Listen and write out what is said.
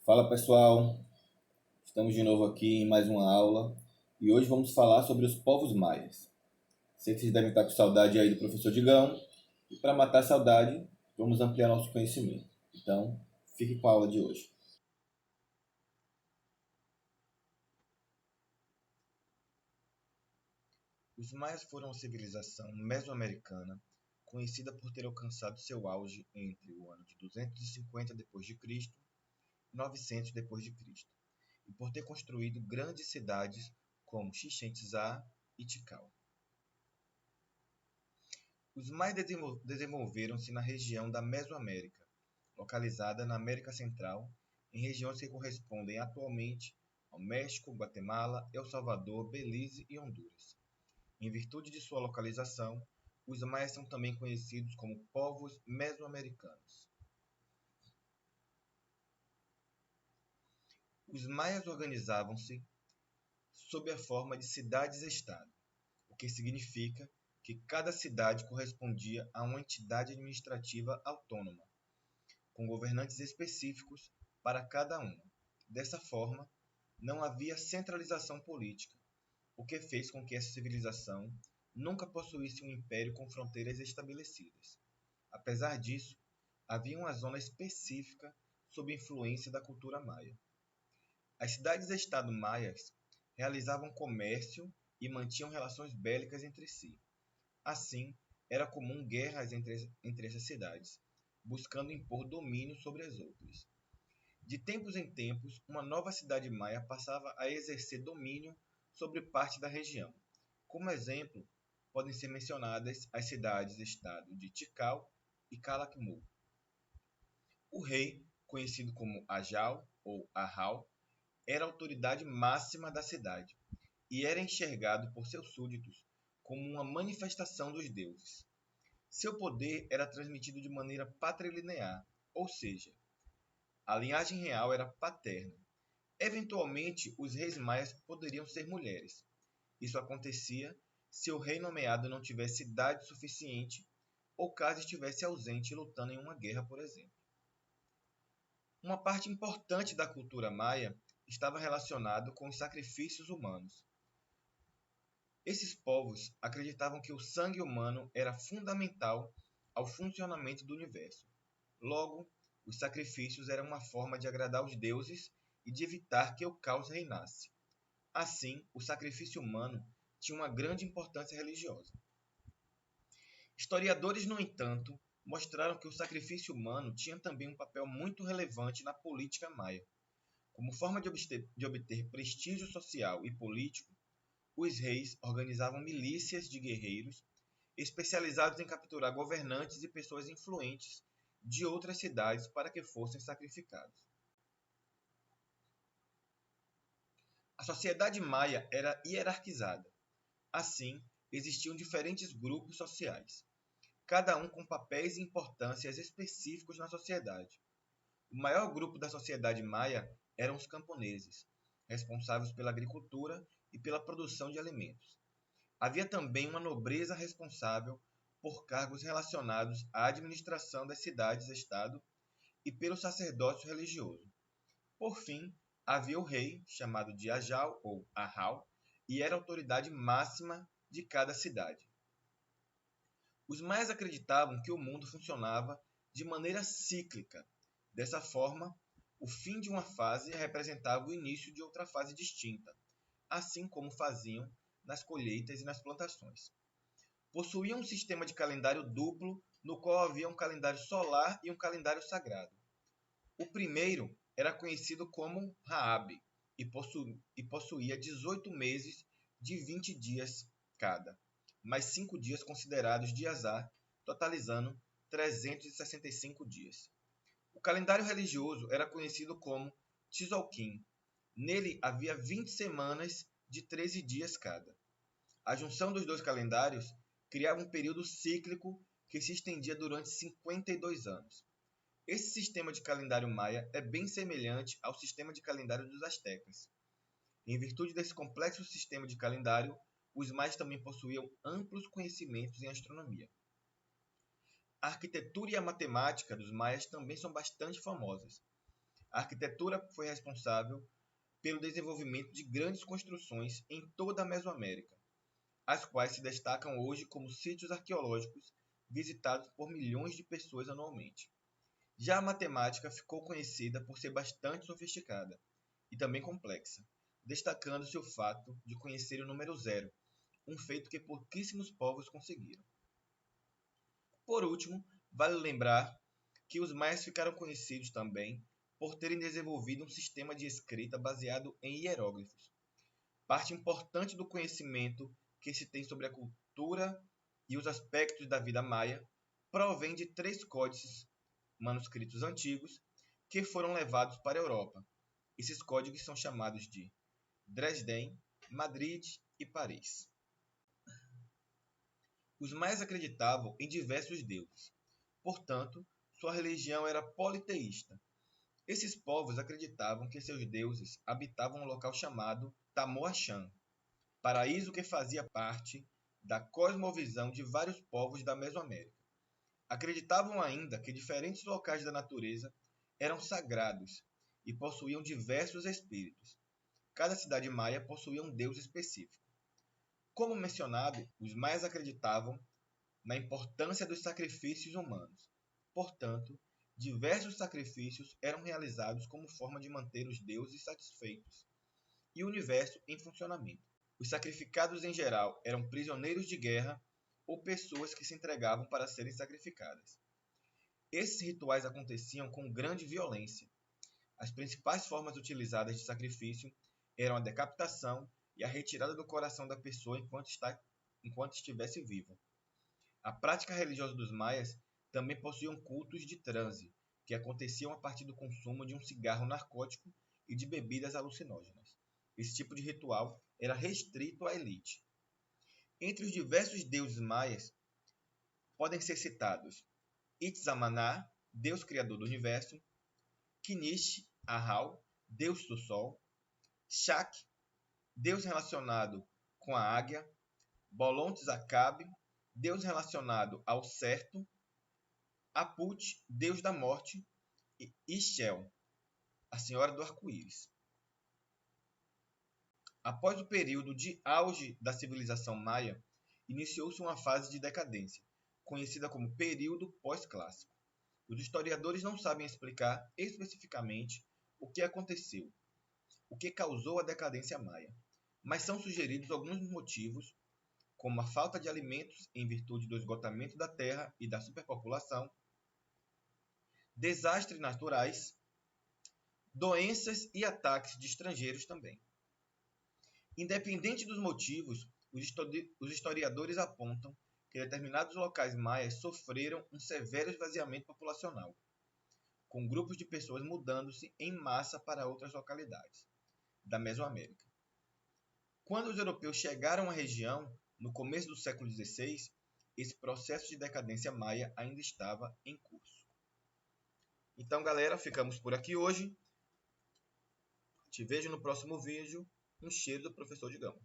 Fala pessoal, estamos de novo aqui em mais uma aula e hoje vamos falar sobre os povos maias. Sei que vocês devem estar com saudade aí do professor Digão e para matar a saudade vamos ampliar nosso conhecimento. Então, fique com a aula de hoje. Os maias foram uma civilização mesoamericana conhecida por ter alcançado seu auge entre o ano de 250 d.C. e 900 d.C., e por ter construído grandes cidades como Chichén Itzá e Tikal. Os maias desenvolveram-se na região da Mesoamérica, localizada na América Central, em regiões que correspondem atualmente ao México, Guatemala, El Salvador, Belize e Honduras. Em virtude de sua localização, os maias são também conhecidos como povos mesoamericanos. Os maias organizavam-se sob a forma de cidades-estado, o que significa que cada cidade correspondia a uma entidade administrativa autônoma, com governantes específicos para cada uma. Dessa forma, não havia centralização política, o que fez com que essa civilização nunca possuísse um império com fronteiras estabelecidas. Apesar disso, havia uma zona específica sob influência da cultura maia. As cidades-estado maias realizavam comércio e mantinham relações bélicas entre si. Assim, era comum guerras entre essas cidades, buscando impor domínio sobre as outras. De tempos em tempos, uma nova cidade maia passava a exercer domínio sobre parte da região. Como exemplo, podem ser mencionadas as cidades-estado de Tikal e Calakmul. O rei, conhecido como Ajau ou Ahau, era a autoridade máxima da cidade e era enxergado por seus súditos como uma manifestação dos deuses. Seu poder era transmitido de maneira patrilinear, ou seja, a linhagem real era paterna. Eventualmente, os reis maias poderiam ser mulheres. Isso acontecia se o rei nomeado não tivesse idade suficiente ou caso estivesse ausente lutando em uma guerra, por exemplo. Uma parte importante da cultura maia estava relacionado com os sacrifícios humanos. Esses povos acreditavam que o sangue humano era fundamental ao funcionamento do universo. Logo, os sacrifícios eram uma forma de agradar os deuses e de evitar que o caos reinasse. Assim, o sacrifício humano tinha uma grande importância religiosa. Historiadores, no entanto, mostraram que o sacrifício humano tinha também um papel muito relevante na política maia. Como forma de obter prestígio social e político, os reis organizavam milícias de guerreiros especializados em capturar governantes e pessoas influentes de outras cidades para que fossem sacrificados. A sociedade maia era hierarquizada. Assim, existiam diferentes grupos sociais, cada um com papéis e importâncias específicos na sociedade. O maior grupo da sociedade maia eram os camponeses, responsáveis pela agricultura e pela produção de alimentos. Havia também uma nobreza responsável por cargos relacionados à administração das cidades-estado e pelo sacerdócio religioso. Por fim, havia o rei, chamado de Ajau ou Ahau, e era a autoridade máxima de cada cidade. Os maias acreditavam que o mundo funcionava de maneira cíclica. Dessa forma, o fim de uma fase representava o início de outra fase distinta, assim como faziam nas colheitas e nas plantações. Possuíam um sistema de calendário duplo, no qual havia um calendário solar e um calendário sagrado. O primeiro era conhecido como Raab e possuía 18 meses de 20 dias cada, mais 5 dias considerados de azar, totalizando 365 dias. O calendário religioso era conhecido como Tzolk'in. Nele havia 20 semanas de 13 dias cada. A junção dos dois calendários criava um período cíclico que se estendia durante 52 anos. Esse sistema de calendário maia é bem semelhante ao sistema de calendário dos astecas. Em virtude desse complexo sistema de calendário, os maias também possuíam amplos conhecimentos em astronomia. A arquitetura e a matemática dos maias também são bastante famosas. A arquitetura foi responsável pelo desenvolvimento de grandes construções em toda a Mesoamérica, as quais se destacam hoje como sítios arqueológicos visitados por milhões de pessoas anualmente. Já a matemática ficou conhecida por ser bastante sofisticada e também complexa, destacando-se o fato de conhecer o número zero, um feito que pouquíssimos povos conseguiram. Por último, vale lembrar que os maias ficaram conhecidos também por terem desenvolvido um sistema de escrita baseado em hieróglifos. Parte importante do conhecimento que se tem sobre a cultura e os aspectos da vida maia provém de 3 códices manuscritos antigos que foram levados para a Europa. Esses códigos são chamados de Dresden, Madrid e Paris. Os maias acreditavam em diversos deuses. Portanto, sua religião era politeísta. Esses povos acreditavam que seus deuses habitavam um local chamado Tamoachan, paraíso que fazia parte da cosmovisão de vários povos da Mesoamérica. Acreditavam ainda que diferentes locais da natureza eram sagrados e possuíam diversos espíritos. Cada cidade maia possuía um deus específico. Como mencionado, os maias acreditavam na importância dos sacrifícios humanos. Portanto, diversos sacrifícios eram realizados como forma de manter os deuses satisfeitos e o universo em funcionamento. Os sacrificados em geral eram prisioneiros de guerra ou pessoas que se entregavam para serem sacrificadas. Esses rituais aconteciam com grande violência. As principais formas utilizadas de sacrifício eram a decapitação e a retirada do coração da pessoa enquanto estivesse viva. A prática religiosa dos maias também possuía cultos de transe, que aconteciam a partir do consumo de um cigarro narcótico e de bebidas alucinógenas. Esse tipo de ritual era restrito à elite. Entre os diversos deuses maias, podem ser citados Itzamaná, deus criador do universo, Kinish, Ahau, deus do sol, Shak, deus relacionado com a águia, Bolontes Acabe, deus relacionado ao certo, Aput, deus da morte, e Ixchel, a senhora do arco-íris. Após o período de auge da civilização maia, iniciou-se uma fase de decadência, conhecida como período pós-clássico. Os historiadores não sabem explicar especificamente o que aconteceu, o que causou a decadência maia, mas são sugeridos alguns motivos, como a falta de alimentos em virtude do esgotamento da terra e da superpopulação, desastres naturais, doenças e ataques de estrangeiros também. Independente dos motivos, os historiadores apontam que determinados locais maias sofreram um severo esvaziamento populacional, com grupos de pessoas mudando-se em massa para outras localidades da Mesoamérica. Quando os europeus chegaram à região, no começo do século XVI, esse processo de decadência maia ainda estava em curso. Então, galera, ficamos por aqui hoje. Te vejo no próximo vídeo. Um cheiro do professor Digão.